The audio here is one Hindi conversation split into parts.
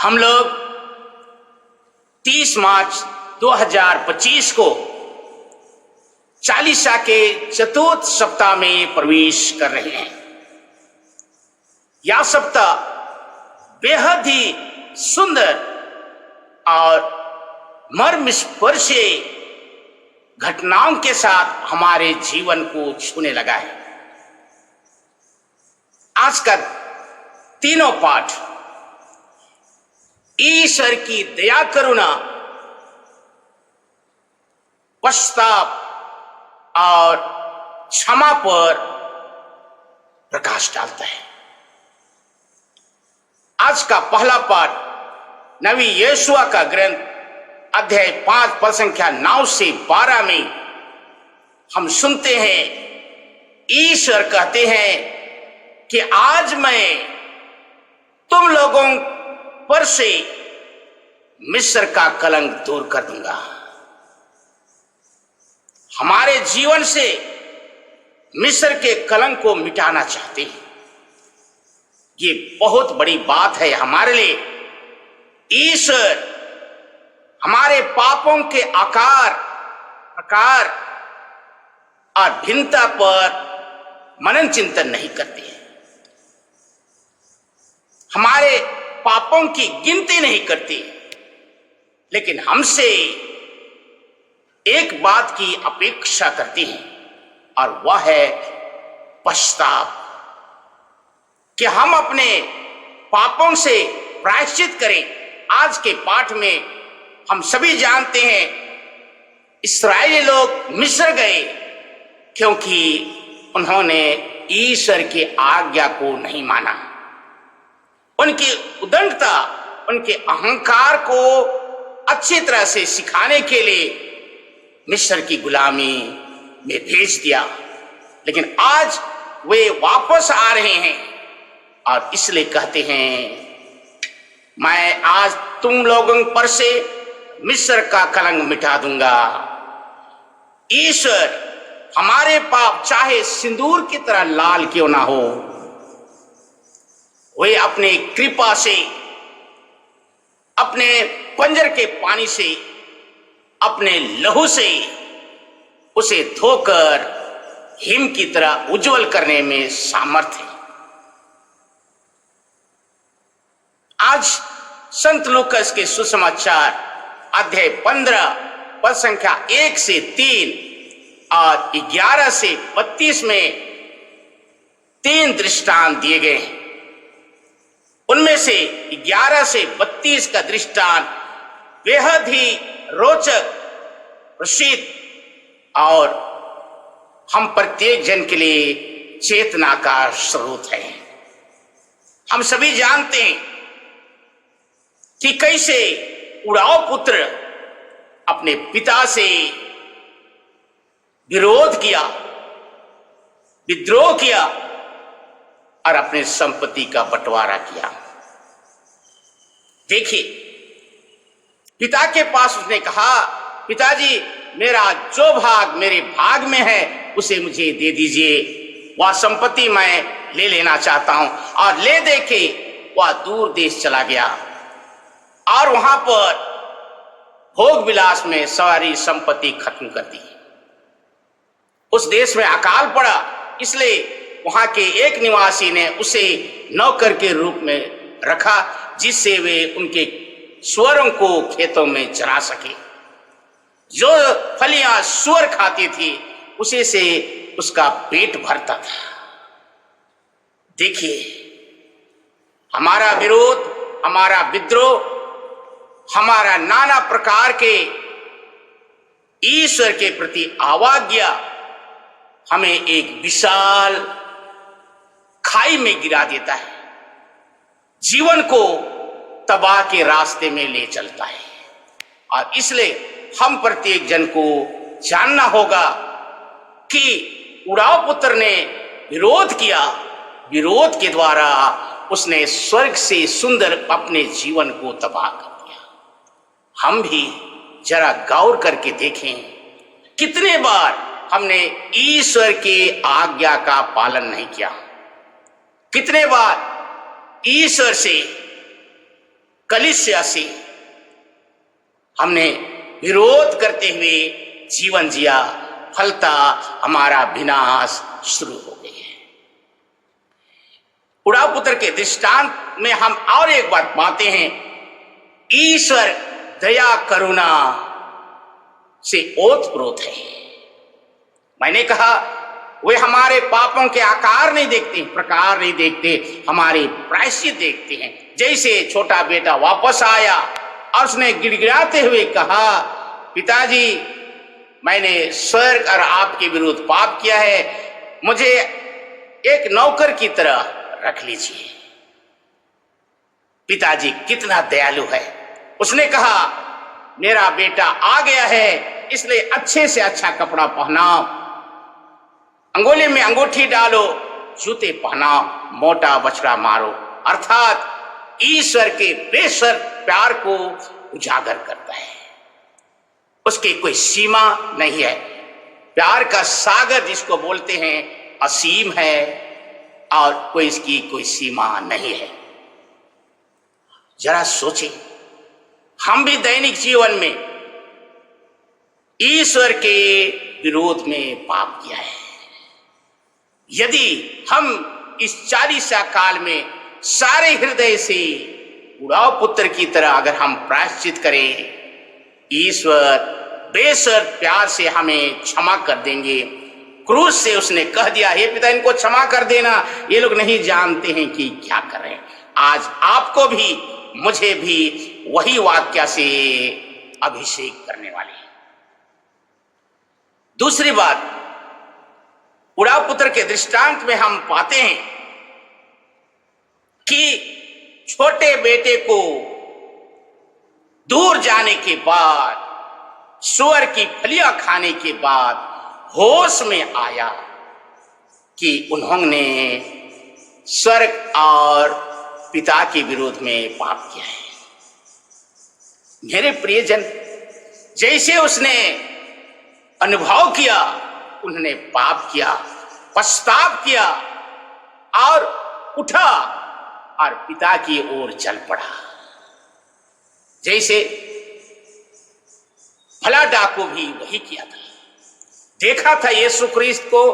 हम लोग 30 मार्च 2025 को चालीसा के चतुर्थ सप्ताह में प्रवेश कर रहे हैं। यह सप्ताह बेहद ही सुंदर और मर्मस्पर्शी घटनाओं के साथ हमारे जीवन को छूने लगा है। आज का तीनों पाठ ईश्वर की दया करुणा, पश्चाताप और क्षमा पर प्रकाश डालता है। आज का पहला पाठ नबी यहोशुआ का ग्रंथ अध्याय 5 पद संख्या 9 से 12 में हम सुनते हैं, ईश्वर कहते हैं कि आज मैं तुम लोगों पर से मिस्र का कलंक दूर कर दूंगा। हमारे जीवन से मिस्र के कलंक को मिटाना चाहते हैं। ये बहुत बड़ी बात है हमारे लिए। ईश्वर हमारे पापों के आकार, प्रकार और भिन्नता पर मनन चिंतन नहीं करते हैं। हमारे पापों की गिनती नहीं करते, लेकिन हमसे एक बात की अपेक्षा करते हैं और वह है पश्चाताप, कि हम अपने पापों से प्रायश्चित करें। आज के पाठ में हम सभी जानते हैं, इस्राएली लोग मिस्र गए क्योंकि उन्होंने ईश्वर की आज्ञा को नहीं माना। उनकी उद्दंडता, उनके अहंकार को अच्छी तरह से सिखाने के लिए मिस्र की गुलामी में भेज दिया। लेकिन आज वे वापस आ रहे हैं और इसलिए कहते हैं, मैं आज तुम लोगों पर से मिस्र का कलंक मिटा दूंगा। ईश्वर हमारे पाप चाहे सिंदूर की तरह लाल क्यों ना हो, वे अपने कृपा से, अपने पंजर के पानी से, अपने लहू से उसे धोकर हिम की तरह उज्जवल करने में सामर्थ्य है। आज संत लूकास के सुसमाचार अध्याय 15 पद संख्या 1 से 3 और 11 से 32 में 3 दृष्टांत दिए गए हैं। उनमें से 11 से 32 का दृष्टांत बेहद ही रोचक, प्रसिद्ध और हम प्रत्येक जन के लिए चेतना का स्रोत है। हम सभी जानते हैं कि कैसे उड़ाव पुत्र अपने पिता से विरोध किया, विद्रोह किया और अपने संपत्ति का बंटवारा किया। देखिए, पिता के पास उसने कहा, पिताजी मेरा जो भाग मेरे भाग में है उसे मुझे दे दीजिए, वह संपत्ति मैं ले लेना चाहता हूं। और ले दे के वह दूर देश चला गया और वहां पर भोग विलास में सारी संपत्ति खत्म कर दी। उस देश में अकाल पड़ा, इसलिए वहां के एक निवासी ने उसे नौकर के रूप में रखा, जिससे वे उनके सुअरों को खेतों में चरा सके। जो फलियां सुअर खाती थी उसे से उसका पेट भरता था। देखिए, हमारा विरोध, हमारा विद्रोह, हमारा नाना प्रकार के ईश्वर के प्रति अवज्ञा हमें एक विशाल खाई में गिरा देता है, जीवन को तबाह के रास्ते में ले चलता है। और इसलिए हम प्रत्येक जन को जानना होगा कि उड़ाव पुत्र ने विरोध किया, विरोध के द्वारा उसने स्वर्ग से सुंदर अपने जीवन को तबाह कर दिया। हम भी जरा गौर करके देखें, कितने बार हमने ईश्वर की आज्ञा का पालन नहीं किया, कितने बार ईश्वर से कलीसिया से हमने विरोध करते हुए जीवन जिया, फलता हमारा विनाश शुरू हो गया है। उड़ाव पुत्र के दृष्टांत में हम और एक बात पाते हैं, ईश्वर दया करुणा से ओतप्रोत है। मैंने कहा वे हमारे पापों के आकार नहीं देखते, प्रकार नहीं देखते, हमारे प्रायश्चित देखते हैं। जैसे छोटा बेटा वापस आया और उसने गिड़गिड़ाते हुए कहा, पिताजी मैंने स्वर्ग और आपके विरुद्ध पाप किया है, मुझे एक नौकर की तरह रख लीजिए। पिताजी कितना दयालु है, उसने कहा मेरा बेटा आ गया है इसलिए अच्छे से अच्छा कपड़ा पहनाओ, अंगुली में अंगूठी डालो, जूते पहनाओ, मोटा बछड़ा मारो। अर्थात ईश्वर के बेशर्त प्यार को उजागर करता है, उसकी कोई सीमा नहीं है। प्यार का सागर जिसको बोलते हैं असीम है और कोई इसकी कोई सीमा नहीं है। जरा सोचें, हम भी दैनिक जीवन में ईश्वर के विरोध में पाप किया है। यदि हम इस 40 काल में सारे हृदय से उड़ाव पुत्र की तरह अगर हम प्रायश्चित करें, ईश्वर बेशर्त प्यार से हमें क्षमा कर देंगे। क्रूस से उसने कह दिया, हे पिता इनको क्षमा कर देना, ये लोग नहीं जानते हैं कि क्या कर रहे हैं। आज आपको भी मुझे भी वही वाक्य से अभिषेक करने वाले हैं। दूसरी बात, उड़ाव पुत्र के दृष्टांत में हम पाते हैं कि छोटे बेटे को दूर जाने के बाद, सूअर की फलियां खाने के बाद होश में आया कि उन्होंने स्वर्ग और पिता के विरोध में पाप किया है। मेरे प्रियजन, जैसे उसने अनुभव किया, उन्होंने पाप किया, पछताव किया और उठा और पिता की ओर चल पड़ा। जैसे भला डाकू भी वही किया था। देखा था यीशु क्रिस्त को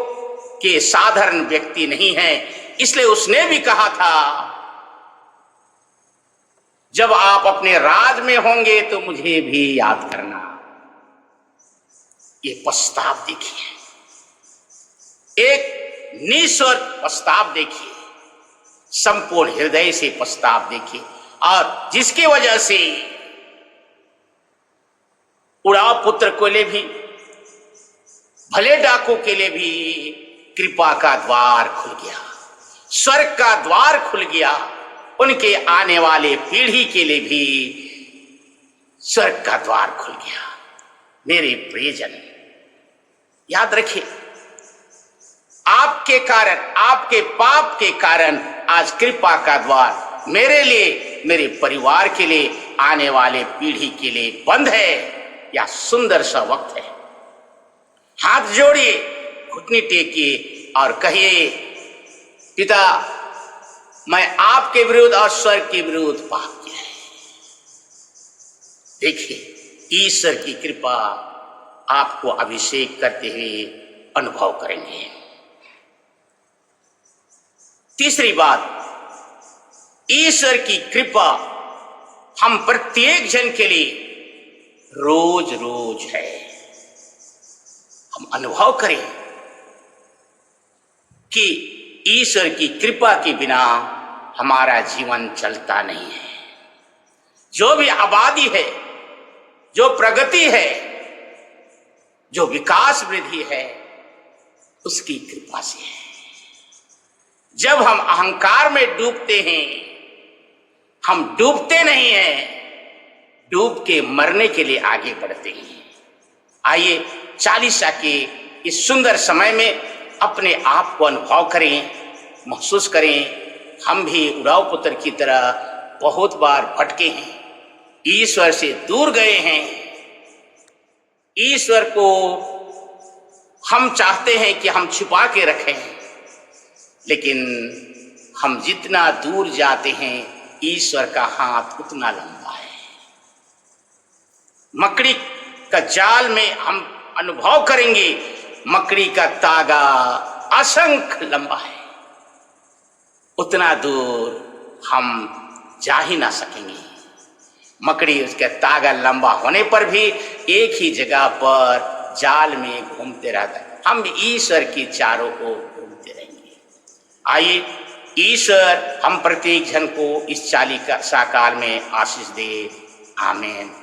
कि साधारण व्यक्ति नहीं है, इसलिए उसने भी कहा था जब आप अपने राज में होंगे तो मुझे भी याद करना। ये प्रस्ताव देखिए, एक निस्वार्थ प्रस्ताव देखिए, संपूर्ण हृदय से प्रस्ताव देखिए, और जिसकी वजह से उड़ाव पुत्र को लिए भी, भले डाकू के लिए भी कृपा का द्वार खुल गया, स्वर्ग का द्वार खुल गया। उनके आने वाले पीढ़ी के लिए भी स्वर्ग का द्वार खुल गया। मेरे प्रियजन, याद रखिए, आपके कारण, आपके पाप के कारण आज कृपा का द्वार मेरे लिए, मेरे परिवार के लिए, आने वाले पीढ़ी के लिए बंद है। यह सुंदर सा वक्त है। हाथ जोड़िए, घुटने टेकिए और कहिए, पिता मैं आपके विरुद्ध और स्वर्ग के विरुद्ध पाप किया है। देखिए, ईश्वर की कृपा आपको अभिषेक करते हुए अनुभव करेंगे। तीसरी बात, ईश्वर की कृपा हम प्रत्येक जन के लिए रोज रोज है। हम अनुभव करें कि ईश्वर की कृपा के बिना हमारा जीवन चलता नहीं है। जो भी आबादी है, जो प्रगति है, जो विकास वृद्धि है, उसकी कृपा से है। जब हम अहंकार में डूबते हैं, हम डूबते नहीं हैं, डूब के मरने के लिए आगे बढ़ते हैं। आइए 40 के इस सुंदर समय में अपने आप को अनुभव करें, महसूस करें। हम भी उड़ाव पुत्र की तरह बहुत बार भटके हैं, ईश्वर से दूर गए हैं। ईश्वर को हम चाहते हैं कि हम छुपा के रखें, लेकिन हम जितना दूर जाते हैं ईश्वर का हाथ उतना लंबा है। मकड़ी का जाल में हम अनुभव करेंगे, मकड़ी का तागा असंख्य लंबा है, उतना दूर हम जा ही ना सकेंगे। मकड़ी उसका तागा लंबा होने पर भी एक ही जगह पर जाल में घूमते रहता है। हम ईश्वर की चारों ओर घूमते रहेंगे। आइए ईश्वर हम प्रत्येक जन को इस 40 साल में आशीष दे। आमीन।